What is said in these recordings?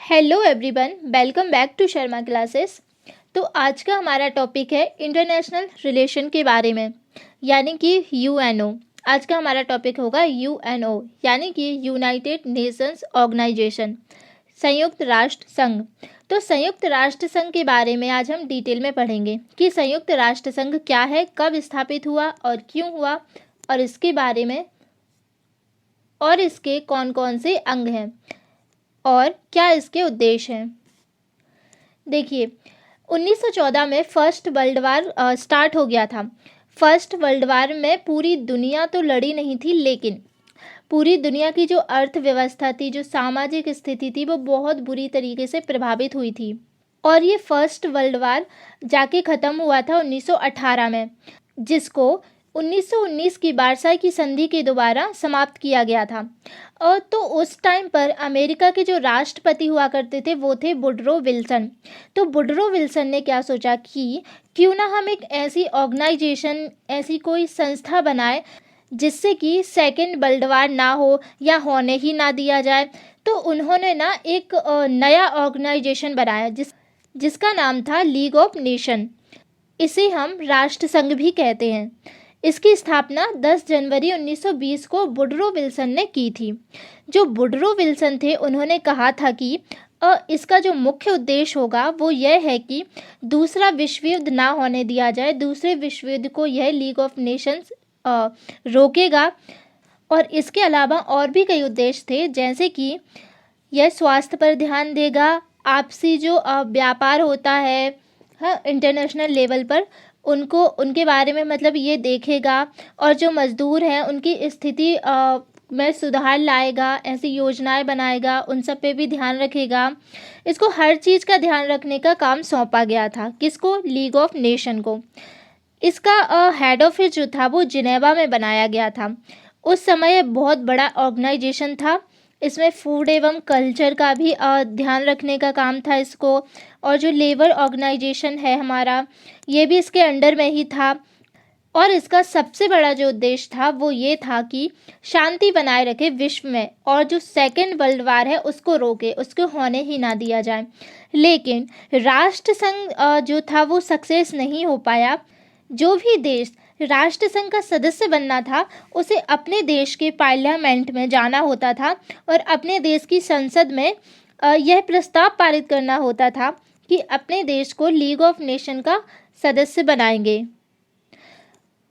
Hello everyone, welcome back to Sharma classes. तो आज का हमारा टॉपिक है इंटरनेशनल रिलेशन के बारे में, यानी कि यूएनओ। आज का हमारा टॉपिक होगा यूएनओ, यानी कि यूनाइटेड नेशंस ऑर्गेनाइजेशन, संयुक्त राष्ट्र संघ। तो संयुक्त राष्ट्र संघ के बारे में आज हम डिटेल में पढ़ेंगे कि संयुक्त राष्ट्र संघ क्या है, कब स्थापित हुआ और क्यों हुआ, और इसके बारे में और इसके कौन कौन से अंग हैं और क्या इसके उद्देश्य हैं। देखिए, 1914 में फर्स्ट वर्ल्ड वार स्टार्ट हो गया था। फर्स्ट वर्ल्ड वार में पूरी दुनिया तो लड़ी नहीं थी, लेकिन पूरी दुनिया की जो अर्थव्यवस्था थी, जो सामाजिक स्थिति थी, वो बहुत बुरी तरीके से प्रभावित हुई थी। और ये फर्स्ट वर्ल्ड वार जाके ख़त्म हुआ था 1918 में, जिसको 1919 की वार्साई की संधि के द्वारा समाप्त किया गया था। और तो उस टाइम पर अमेरिका के जो राष्ट्रपति हुआ करते थे वो थे वुडरो विल्सन। तो वुडरो विल्सन ने क्या सोचा कि क्यों ना हम एक ऐसी ऑर्गेनाइजेशन, ऐसी कोई संस्था बनाए जिससे कि सेकेंड वर्ल्ड वार ना हो या होने ही ना दिया जाए। तो उन्होंने ना एक नया ऑर्गेनाइजेशन बनाया जिसका नाम था लीग ऑफ नेशन। इसे हम राष्ट्र संघ भी कहते हैं। इसकी स्थापना 10 जनवरी 1920 को वुडरो विल्सन ने की थी। जो वुडरो विल्सन थे, उन्होंने कहा था कि इसका जो मुख्य उद्देश्य होगा वो यह है कि दूसरा विश्व युद्ध ना होने दिया जाए। दूसरे विश्व युद्ध को यह लीग ऑफ नेशंस रोकेगा। और इसके अलावा और भी कई उद्देश्य थे, जैसे कि यह स्वास्थ्य पर ध्यान देगा, आपसी जो व्यापार होता है, हाँ, इंटरनेशनल लेवल पर उनके बारे में मतलब ये देखेगा, और जो मज़दूर हैं उनकी स्थिति में सुधार लाएगा, ऐसी योजनाएं बनाएगा, उन सब पे भी ध्यान रखेगा। इसको हर चीज़ का ध्यान रखने का काम सौंपा गया था। किसको? लीग ऑफ नेशन को। इसका हेड ऑफिस जो था वो जिनेवा में बनाया गया था। उस समय बहुत बड़ा ऑर्गेनाइजेशन था। इसमें फूड एवं कल्चर का भी ध्यान रखने का काम था इसको। और जो लेबर ऑर्गेनाइजेशन है हमारा, ये भी इसके अंडर में ही था। और इसका सबसे बड़ा जो उद्देश्य था वो ये था कि शांति बनाए रखे विश्व में, और जो सेकेंड वर्ल्ड वार है उसको रोके, उसको होने ही ना दिया जाए। लेकिन राष्ट्र संघ जो था वो सक्सेस नहीं हो पाया। जो भी देश राष्ट्र संघ का सदस्य बनना था, उसे अपने देश के पार्लियामेंट में जाना होता था और अपने देश की संसद में यह प्रस्ताव पारित करना होता था कि अपने देश को लीग ऑफ नेशन का सदस्य बनाएंगे।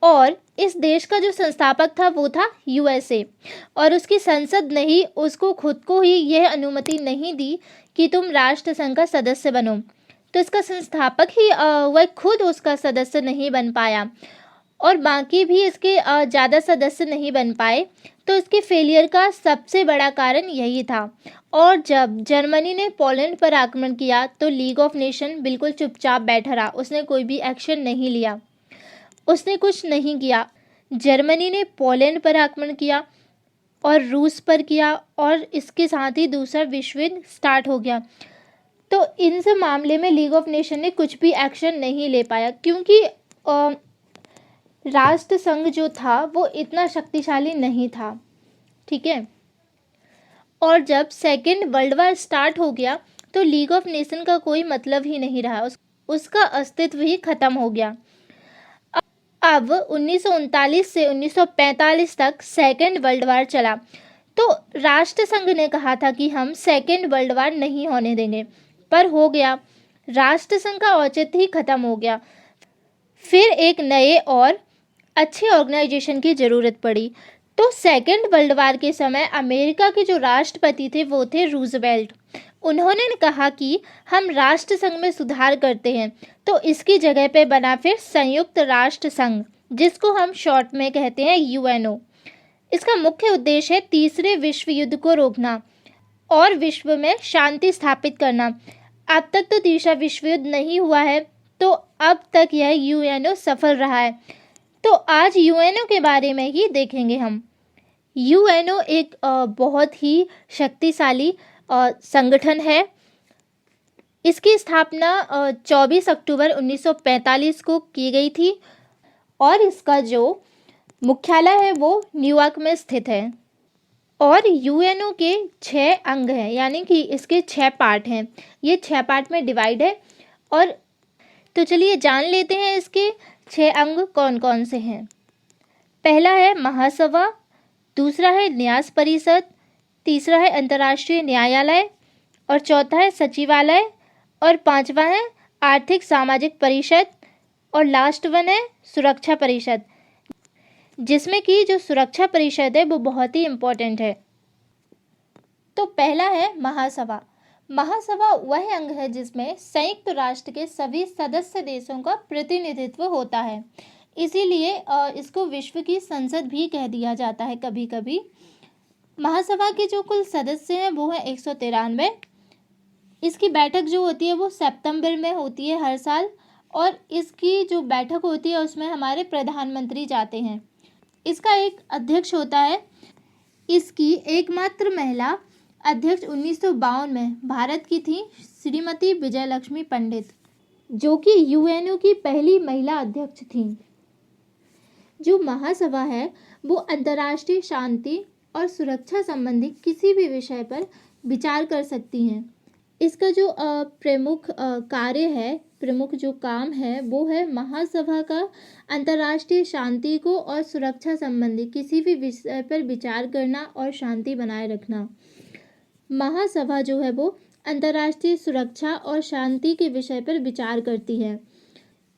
और इस देश का जो संस्थापक था वो था यूएसए, और उसकी संसद ने ही उसको खुद को ही यह अनुमति नहीं दी कि तुम राष्ट्र संघ का सदस्य बनो। तो इसका संस्थापक ही वह खुद उसका सदस्य नहीं बन पाया, और बाकी भी इसके ज़्यादा सदस्य नहीं बन पाए। तो इसके फेलियर का सबसे बड़ा कारण यही था। और जब जर्मनी ने पोलैंड पर आक्रमण किया तो लीग ऑफ नेशन बिल्कुल चुपचाप बैठा रहा। उसने कोई भी एक्शन नहीं लिया, उसने कुछ नहीं किया। जर्मनी ने पोलैंड पर आक्रमण किया और रूस पर किया, और इसके साथ ही दूसरा विश्व युद्ध स्टार्ट हो गया। तो इन सब मामले में लीग ऑफ नेशन ने कुछ भी एक्शन नहीं ले पाया, क्योंकि राष्ट्र संघ जो था वो इतना शक्तिशाली नहीं था। ठीक है। और जब सेकेंड वर्ल्ड वार स्टार्ट हो गया तो लीग ऑफ नेशन का कोई मतलब ही नहीं रहा, उसका अस्तित्व ही खत्म हो गया। अब 1939 से 1945 तक सेकेंड वर्ल्ड वार चला। तो राष्ट्र संघ ने कहा था कि हम सेकेंड वर्ल्ड वार नहीं होने देंगे, पर हो गया। राष्ट्र संघ का औचित्य ही खत्म हो गया। फिर एक नए और अच्छे ऑर्गेनाइजेशन की ज़रूरत पड़ी। तो सेकेंड वर्ल्ड वार के समय अमेरिका के जो राष्ट्रपति थे वो थे रूजवेल्ट। उन्होंने कहा कि हम राष्ट्र संघ में सुधार करते हैं, तो इसकी जगह पे बना फिर संयुक्त राष्ट्र संघ, जिसको हम शॉर्ट में कहते हैं यूएनओ। इसका मुख्य उद्देश्य है तीसरे विश्व युद्ध को रोकना और विश्व में शांति स्थापित करना। अब तक तो तीसरा विश्व युद्ध नहीं हुआ है, तो अब तक यह यूएनओ सफल रहा है। तो आज यूएनओ के बारे में ही देखेंगे हम। यूएनओ एक बहुत ही शक्तिशाली संगठन है। इसकी स्थापना 24 अक्टूबर 1945 को की गई थी, और इसका जो मुख्यालय है वो न्यूयॉर्क में स्थित है। और यूएनओ के 6 अंग हैं, यानी कि इसके 6 पार्ट हैं। ये 6 पार्ट में डिवाइड है। और तो चलिए जान लेते हैं इसके 6 अंग कौन कौन से हैं। पहला है महासभा, दूसरा है न्यास परिषद, तीसरा है अंतर्राष्ट्रीय न्यायालय, और चौथा है सचिवालय, और पांचवा है आर्थिक सामाजिक परिषद, और लास्ट वन है सुरक्षा परिषद, जिसमें कि जो सुरक्षा परिषद है वो बहुत ही इम्पोर्टेंट है। तो पहला है महासभा। महासभा वह अंग है जिसमें संयुक्त राष्ट्र के सभी सदस्य देशों का प्रतिनिधित्व होता है, इसीलिए इसको विश्व की संसद भी कह दिया जाता है कभी कभी। महासभा के जो कुल सदस्य हैं वो है 193। इसकी बैठक जो होती है वो सितंबर में होती है हर साल, और इसकी जो बैठक होती है उसमें हमारे प्रधानमंत्री जाते हैं। इसका एक अध्यक्ष होता है। इसकी एकमात्र महिला अध्यक्ष 1952 में भारत की थी, श्रीमती विजयलक्ष्मी पंडित, जो कि यूएनओ की पहली महिला अध्यक्ष थी। जो महासभा है वो अंतर्राष्ट्रीय शांति और सुरक्षा संबंधी किसी भी विषय पर विचार कर सकती हैं। इसका जो प्रमुख कार्य है, प्रमुख जो काम है वो है महासभा का अंतर्राष्ट्रीय शांति को और सुरक्षा संबंधी किसी भी विषय पर विचार करना और शांति बनाए रखना। महासभा जो है वो अंतर्राष्ट्रीय सुरक्षा और शांति के विषय पर विचार करती है।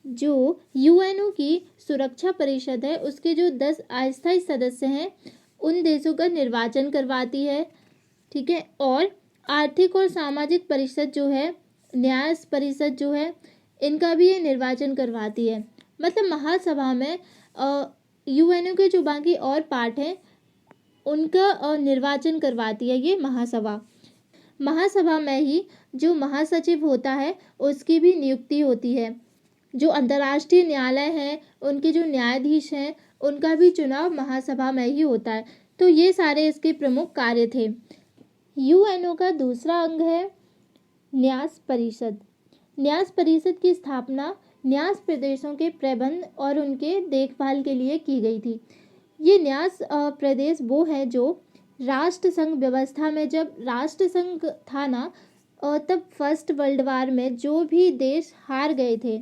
जो यूएनओ की सुरक्षा परिषद है उसके जो 10 अस्थायी सदस्य हैं उन देशों का निर्वाचन करवाती है, ठीक है। और आर्थिक और सामाजिक परिषद जो है, न्याय परिषद जो है, इनका भी ये निर्वाचन करवाती है। मतलब महासभा में यूएनओ के जो बाकी और पार्ट हैं उनका निर्वाचन करवाती है ये महासभा। महासभा में ही जो महासचिव होता है उसकी भी नियुक्ति होती है। जो अंतर्राष्ट्रीय न्यायालय हैं उनके जो न्यायाधीश हैं उनका भी चुनाव महासभा में ही होता है। तो ये सारे इसके प्रमुख कार्य थे। यूएनओ का दूसरा अंग है न्यास परिषद। न्यास परिषद की स्थापना न्यास प्रदेशों के प्रबंध और उनके देखभाल के लिए की गई थी। ये न्यास प्रदेश वो है जो राष्ट्र संघ व्यवस्था में, जब राष्ट्र संघ था ना तब फर्स्ट वर्ल्ड वार में जो भी देश हार गए थे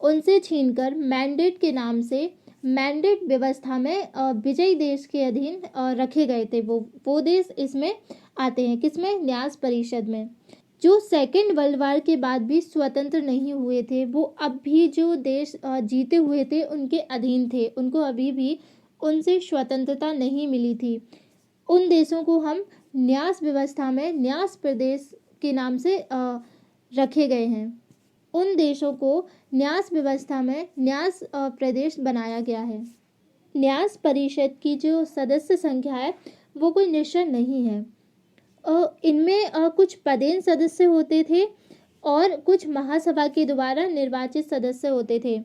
उनसे छीनकर मैंडेट के नाम से मैंडेट व्यवस्था में विजयी देश के अधीन रखे गए थे। वो देश इसमें आते हैं, किसमें? न्यास परिषद में। जो सेकेंड वर्ल्ड वार के बाद भी स्वतंत्र नहीं हुए थे वो अब भी जो देश जीते हुए थे उनके अधीन थे, उनको अभी भी उनसे स्वतंत्रता नहीं मिली थी। उन देशों को हम न्यास व्यवस्था में न्यास प्रदेश के नाम से रखे गए हैं। उन देशों को न्यास व्यवस्था में न्यास प्रदेश बनाया गया है। न्यास परिषद की जो सदस्य संख्या है वो कोई निश्चित नहीं है। इनमें कुछ पदेन सदस्य होते थे और कुछ महासभा के द्वारा निर्वाचित सदस्य होते थे।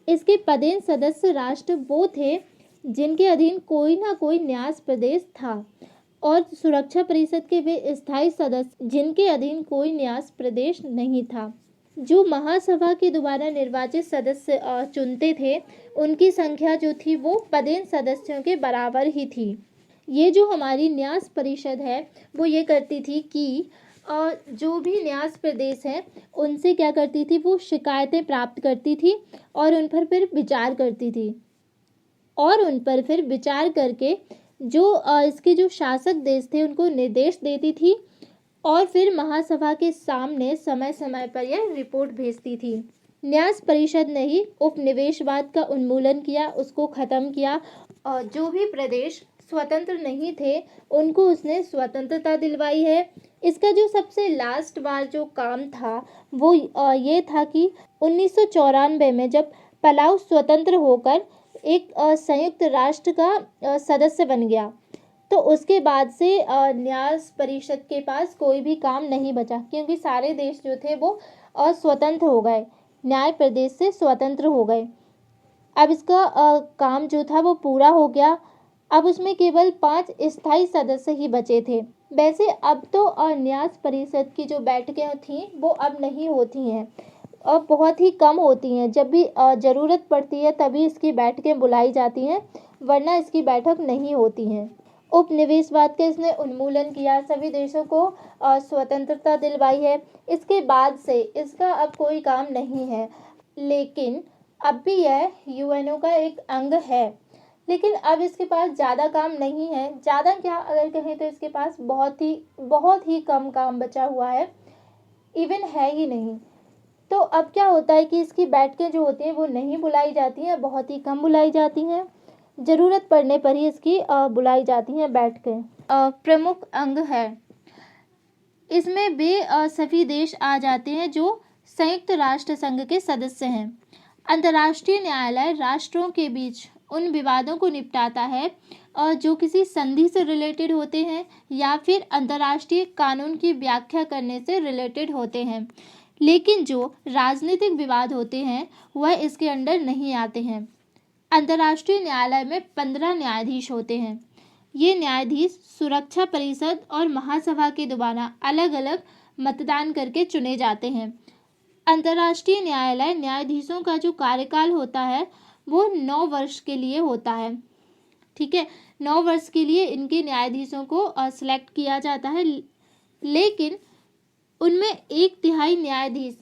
इसके पदेन सदस्य राष्ट्र वो थे जिनके अधीन कोई ना कोई न्यास प्रदेश था, और सुरक्षा परिषद के वे स्थायी सदस्य जिनके अधीन कोई न्यास प्रदेश नहीं था। जो महासभा के द्वारा निर्वाचित सदस्य चुनते थे उनकी संख्या जो थी वो पदेन सदस्यों के बराबर ही थी। ये जो हमारी न्यास परिषद है वो ये करती थी कि जो भी न्यास प्रदेश हैं उनसे क्या करती थी, वो शिकायतें प्राप्त करती थी और उन पर फिर विचार करती थी, और उन पर फिर विचार करके जो इसके जो शासक देश थे उनको निर्देश देती थी, और फिर महासभा के सामने समय समय पर यह रिपोर्ट भेजती थी। न्यास परिषद ने ही उपनिवेशवाद का उन्मूलन किया, उसको ख़त्म किया, और जो भी प्रदेश स्वतंत्र नहीं थे उनको उसने स्वतंत्रता दिलवाई है। इसका जो सबसे लास्ट बार जो काम था वो ये था कि 1994 में जब पलाऊ स्वतंत्र होकर एक संयुक्त राष्ट्र का सदस्य बन गया, तो उसके बाद से न्यास परिषद के पास कोई भी काम नहीं बचा, क्योंकि सारे देश जो थे वो स्वतंत्र हो गए, न्याय प्रदेश से स्वतंत्र हो गए। अब इसका काम जो था वो पूरा हो गया। अब उसमें केवल 5 स्थायी सदस्य ही बचे थे। वैसे अब तो न्यास परिषद की जो बैठकें थीं वो अब नहीं होती हैं, अब बहुत ही कम होती हैं। जब भी ज़रूरत पड़ती है तभी इसकी बैठकें बुलाई जाती हैं, वरना इसकी बैठक नहीं होती हैं। उपनिवेशवाद का इसने उन्मूलन किया, सभी देशों को स्वतंत्रता दिलवाई है। इसके बाद से इसका अब कोई काम नहीं है, लेकिन अब भी यह यूएनओ का एक अंग है, लेकिन अब इसके पास ज़्यादा काम नहीं है। ज़्यादा क्या, अगर कहें तो इसके पास बहुत ही कम काम बचा हुआ है, इवन है ही नहीं। तो अब क्या होता है कि इसकी बैठकें जो होती हैं वो नहीं बुलाई जाती हैं, बहुत ही कम बुलाई जाती हैं, ज़रूरत पड़ने पर ही इसकी बुलाई जाती हैं बैठकें। प्रमुख अंग है, इसमें वे सभी देश आ जाते हैं जो संयुक्त राष्ट्र संघ के सदस्य हैं। अंतर्राष्ट्रीय न्यायालय राष्ट्रों के बीच उन विवादों को निपटाता है जो किसी संधि से रिलेटेड होते हैं या फिर अंतर्राष्ट्रीय कानून की व्याख्या करने से रिलेटेड होते हैं, लेकिन जो राजनीतिक विवाद होते हैं वह इसके अंडर नहीं आते हैं। अंतर्राष्ट्रीय न्यायालय में 15 न्यायाधीश होते हैं। ये न्यायाधीश सुरक्षा परिषद और महासभा के द्वारा अलग अलग मतदान करके चुने जाते हैं। अंतर्राष्ट्रीय न्यायालय न्यायाधीशों का जो कार्यकाल होता है वो 9 वर्ष के लिए होता है। ठीक है, 9 वर्ष के लिए इनके न्यायाधीशों को सिलेक्ट किया जाता है, लेकिन उनमें 1/3 न्यायाधीश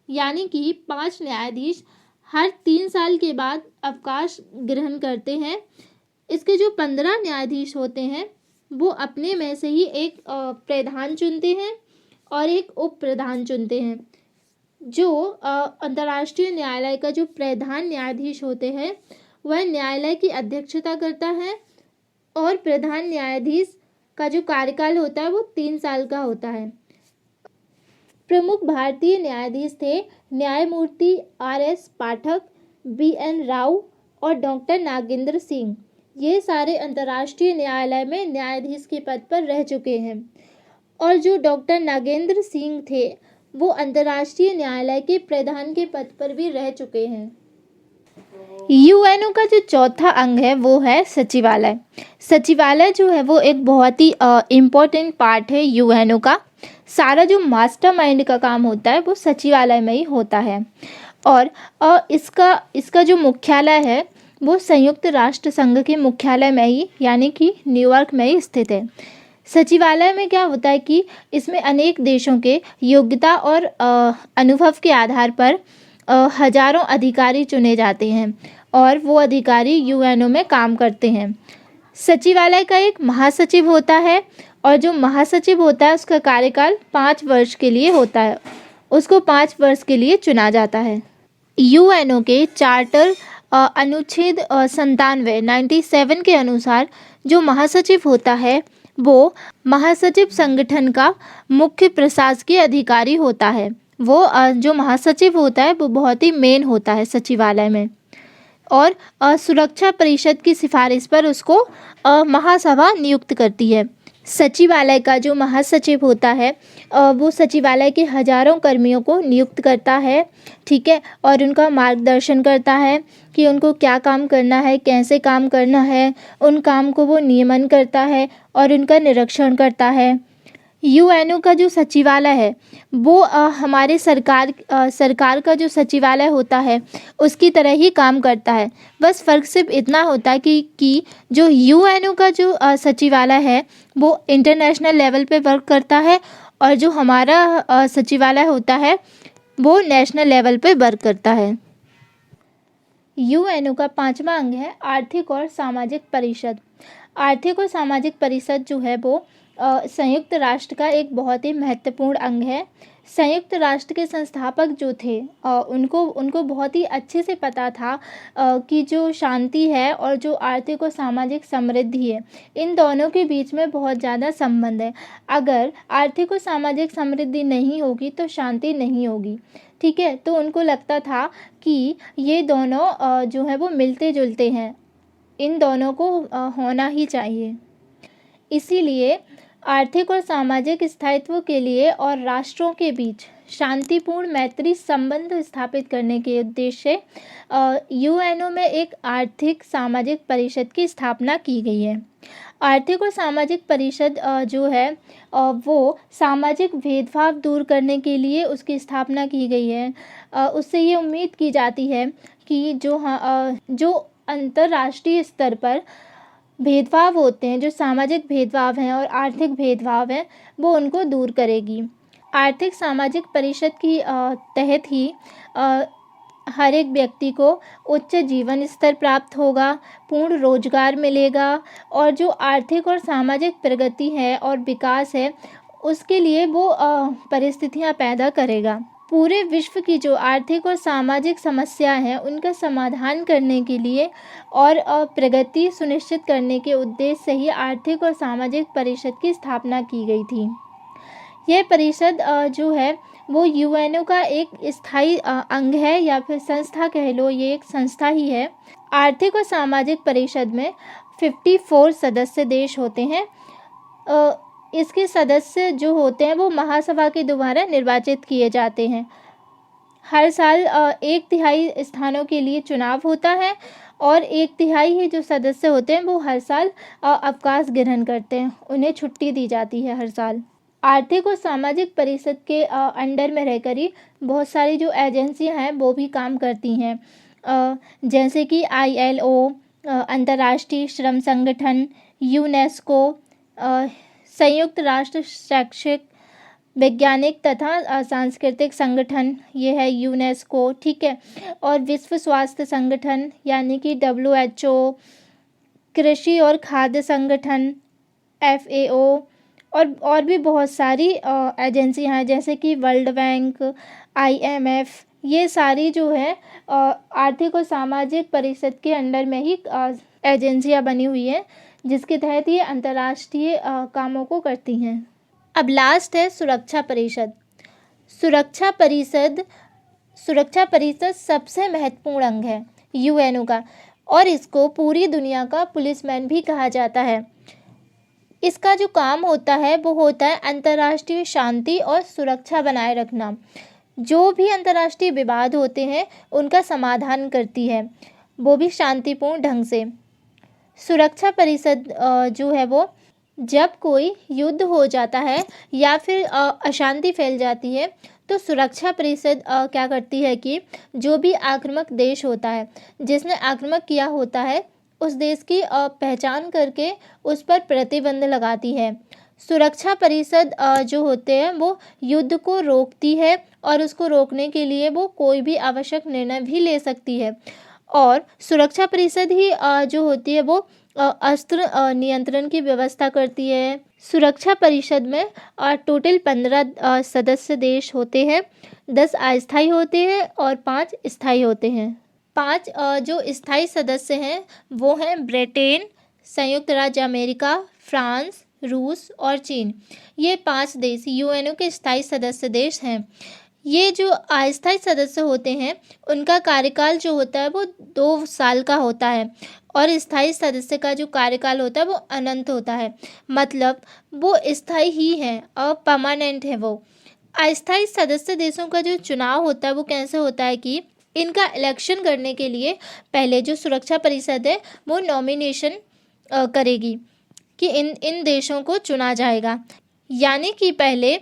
यानी कि 5 न्यायाधीश हर 3 साल के बाद अवकाश ग्रहण करते हैं। इसके जो 15 न्यायाधीश होते हैं वो अपने में से ही एक प्रधान चुनते हैं और एक उप प्रधान चुनते हैं। जो अंतर्राष्ट्रीय न्यायालय का जो प्रधान न्यायाधीश होते हैं वह न्यायालय की अध्यक्षता करता है और प्रधान न्यायाधीश का जो कार्यकाल होता है वो 3 साल का होता है। प्रमुख भारतीय न्यायाधीश थे न्यायमूर्ति RS पाठक, BN राव और डॉक्टर नागेंद्र सिंह। ये सारे अंतर्राष्ट्रीय न्यायालय में न्यायाधीश के पद पर रह चुके हैं। और जो डॉक्टर नागेंद्र सिंह थे वो अंतर्राष्ट्रीय न्यायालय के प्रधान के पद पर भी रह चुके हैं। यूएनओ का जो चौथा अंग है वो है सचिवालय। सचिवालय जो है वो एक बहुत ही इम्पोर्टेंट पार्ट है यूएनओ का। सारा जो मास्टरमाइंड का काम होता है वो सचिवालय में ही होता है। और इसका जो मुख्यालय है वो संयुक्त राष्ट्र संघ के मुख्यालय में ही यानी कि न्यूयॉर्क में ही स्थित है। सचिवालय में क्या होता है कि इसमें अनेक देशों के योग्यता और अनुभव के आधार पर हजारों अधिकारी चुने जाते हैं और वो अधिकारी यूएनओ में काम करते हैं। सचिवालय का एक महासचिव होता है और जो महासचिव होता है उसका कार्यकाल 5 वर्ष के लिए होता है, उसको 5 वर्ष के लिए चुना जाता है। यूएनओ के चार्टर अनुच्छेद 97 के अनुसार जो महासचिव होता है वो महासचिव संगठन का मुख्य प्रशासकीय अधिकारी होता है। वो जो महासचिव होता है वो बहुत ही मेन होता है सचिवालय में। और सुरक्षा परिषद की सिफारिश पर उसको महासभा नियुक्त करती है। सचिवालय का जो महासचिव होता है वो सचिवालय के हजारों कर्मियों को नियुक्त करता है, ठीक है, और उनका मार्गदर्शन करता है कि उनको क्या काम करना है, कैसे काम करना है, उन काम को वो नियमन करता है और उनका निरीक्षण करता है। यूएनओ का जो सचिवालय है वो हमारे सरकार का जो सचिवालय होता है उसकी तरह ही काम करता है। बस फ़र्क सिर्फ इतना होता है कि जो यूएनओ का जो सचिवालय है वो इंटरनेशनल लेवल पे वर्क करता है और जो हमारा सचिवालय होता है वो नेशनल लेवल पे वर्क करता है। यूएनओ का 5वां अंग है आर्थिक और सामाजिक परिषद। आर्थिक और सामाजिक परिषद जो है वो संयुक्त राष्ट्र का एक बहुत ही महत्वपूर्ण अंग है। संयुक्त राष्ट्र के संस्थापक जो थे उनको बहुत ही अच्छे से पता था कि जो शांति है और जो आर्थिक और सामाजिक समृद्धि है इन दोनों के बीच में बहुत ज़्यादा संबंध है। अगर आर्थिक और सामाजिक समृद्धि नहीं होगी तो शांति नहीं होगी, ठीक है। तो उनको लगता था कि ये दोनों जो है वो मिलते जुलते हैं, इन दोनों को होना ही चाहिए। इसीलिए आर्थिक और सामाजिक स्थायित्व के लिए और राष्ट्रों के बीच शांतिपूर्ण मैत्री संबंध स्थापित करने के उद्देश्य से यूएनओ में एक आर्थिक सामाजिक परिषद की स्थापना की गई है। आर्थिक और सामाजिक परिषद जो है वो सामाजिक भेदभाव दूर करने के लिए उसकी स्थापना की गई है। उससे ये उम्मीद की जाती है कि जो अंतर्राष्ट्रीय स्तर पर भेदभाव होते हैं, जो सामाजिक भेदभाव हैं और आर्थिक भेदभाव हैं, वो उनको दूर करेगी। आर्थिक सामाजिक परिषद की तहत ही अ, हर एक व्यक्ति को उच्च जीवन स्तर प्राप्त होगा, पूर्ण रोजगार मिलेगा और जो आर्थिक और सामाजिक प्रगति है और विकास है, उसके लिए वो परिस्थितियां पैदा करेगा। पूरे विश्व की जो आर्थिक और सामाजिक समस्याएं हैं, उनका समाधान करने के लिए और प्रगति सुनिश्चित करने के उद्देश्य से ही आर्थिक और सामाजिक परिषद की स्थापना की गई थी। यह परिषद जो है वो यूएनओ का एक स्थायी अंग है, या फिर संस्था कह लो, ये एक संस्था ही है। आर्थिक और सामाजिक परिषद में 54 सदस्य देश होते हैं। इसके सदस्य जो होते हैं वो महासभा के द्वारा निर्वाचित किए जाते हैं। हर साल 1/3 स्थानों के लिए चुनाव होता है और 1/3 ही जो सदस्य होते हैं वो हर साल अवकाश ग्रहण करते हैं, उन्हें छुट्टी दी जाती है हर साल। आर्थिक और सामाजिक परिषद के अंडर में रहकर ही बहुत सारी जो एजेंसियां हैं वो भी काम करती हैं, जैसे कि ILO, अंतर्राष्ट्रीय श्रम संगठन, यूनेस्को, संयुक्त राष्ट्र शैक्षिक, वैज्ञानिक तथा सांस्कृतिक संगठन, ये है यूनेस्को, ठीक है। और विश्व स्वास्थ्य संगठन यानी कि WHO, कृषि और खाद्य संगठन FAO, और भी बहुत सारी एजेंसियां हैं, जैसे कि वर्ल्ड बैंक, IMF, ये सारी जो है आर्थिक और सामाजिक परिषद के अंडर में ही एजेंसियां बनी हुई हैं, जिसके तहत ये अंतर्राष्ट्रीय कामों को करती हैं। अब लास्ट है सुरक्षा परिषद। सुरक्षा परिषद सबसे महत्वपूर्ण अंग है यूएनओ का, और इसको पूरी दुनिया का पुलिसमैन भी कहा जाता है। इसका जो काम होता है वो होता है अंतर्राष्ट्रीय शांति और सुरक्षा बनाए रखना। जो भी अंतर्राष्ट्रीय विवाद होते हैं उनका समाधान करती है, वो भी शांतिपूर्ण ढंग से। सुरक्षा परिषद जो है वो जब कोई युद्ध हो जाता है या फिर अशांति फैल जाती है, तो सुरक्षा परिषद क्या करती है कि जो भी आक्रामक देश होता है, जिसने आक्रामक किया होता है, उस देश की पहचान करके उस पर प्रतिबंध लगाती है। सुरक्षा परिषद जो होते हैं वो युद्ध को रोकती है और उसको रोकने के लिए वो कोई भी आवश्यक निर्णय भी ले सकती है। और सुरक्षा परिषद ही जो होती है वो अस्त्र नियंत्रण की व्यवस्था करती है। सुरक्षा परिषद में टोटल 15 सदस्य देश होते हैं, 10 अस्थायी होते हैं और 5 स्थायी होते हैं। 5 जो स्थायी सदस्य हैं वो हैं ब्रिटेन, संयुक्त राज्य अमेरिका, फ्रांस, रूस और चीन। ये 5 देश यूएनओ के स्थायी सदस्य देश हैं। ये जो अस्थायी सदस्य होते हैं उनका कार्यकाल जो होता है वो 2 साल का होता है, और स्थायी सदस्य का जो कार्यकाल होता है वो अनंत होता है, मतलब वो स्थायी ही है और परमानेंट है। वो अस्थायी सदस्य देशों का जो चुनाव होता है वो कैसे होता है कि इनका इलेक्शन करने के लिए पहले जो सुरक्षा परिषद है वो नॉमिनेशन करेगी कि इन देशों को चुना जाएगा। यानी कि पहले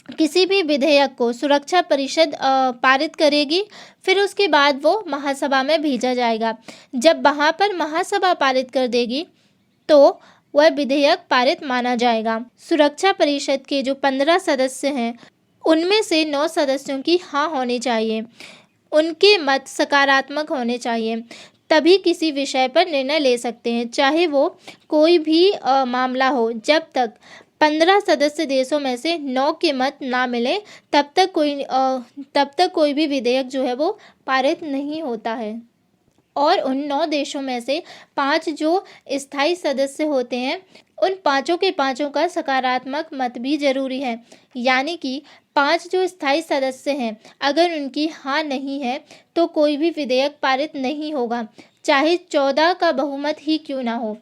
किसी भी विधेयक को सुरक्षा परिषद पारित करेगी, फिर उसके बाद वो महासभा में भेजा जाएगा। जब वहाँ पर महासभा पारित कर देगी तो वह विधेयक पारित माना जाएगा। सुरक्षा परिषद के जो 15 सदस्य हैं उनमें से 9 सदस्यों की हाँ होनी चाहिए, उनके मत सकारात्मक होने चाहिए, तभी किसी विषय पर निर्णय ले सकते हैं, चाहे वो कोई भी मामला हो। जब तक 15 सदस्य देशों में से 9 के मत ना मिले तब तक कोई भी विधेयक जो है वो पारित नहीं होता है। और उन 9 देशों में से 5 जो स्थायी सदस्य होते हैं उन पाँचों के पाँचों का सकारात्मक मत भी जरूरी है। यानी कि 5 जो स्थायी सदस्य हैं अगर उनकी हाँ नहीं है तो कोई भी विधेयक पारित नहीं होगा, चाहे 14 का बहुमत ही क्यों ना हो,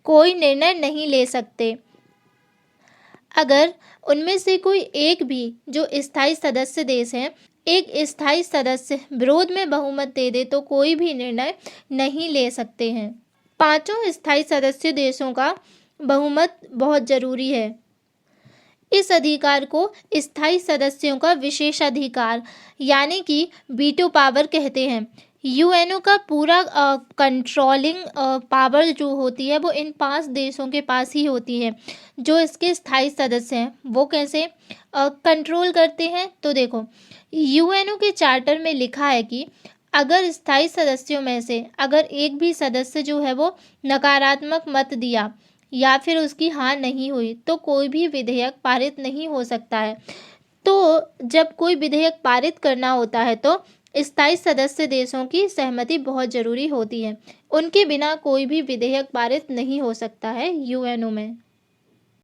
कोई निर्णय नहीं ले सकते। अगर उनमें से कोई एक भी जो स्थायी सदस्य देश हैं, एक स्थायी सदस्य विरोध में बहुमत दे दे तो कोई भी निर्णय नहीं ले सकते हैं। 5 स्थायी सदस्य देशों का बहुमत बहुत जरूरी है। इस अधिकार को स्थायी सदस्यों का विशेषाधिकार यानी कि वीटो पावर कहते हैं। यूएनओ का पूरा कंट्रोलिंग पावर जो होती है वो इन 5 देशों के पास ही होती है, जो इसके स्थायी सदस्य हैं। वो कैसे कंट्रोल करते हैं? तो देखो, यूएनओ के चार्टर में लिखा है कि अगर स्थायी सदस्यों में से अगर एक भी सदस्य जो है वो नकारात्मक मत दिया या फिर उसकी हाँ नहीं हुई, तो कोई भी विधेयक पारित नहीं हो सकता है। तो जब कोई विधेयक पारित करना होता है तो स्थायी सदस्य देशों की सहमति बहुत ज़रूरी होती है। उनके बिना कोई भी विधेयक पारित नहीं हो सकता है यूएनओ में।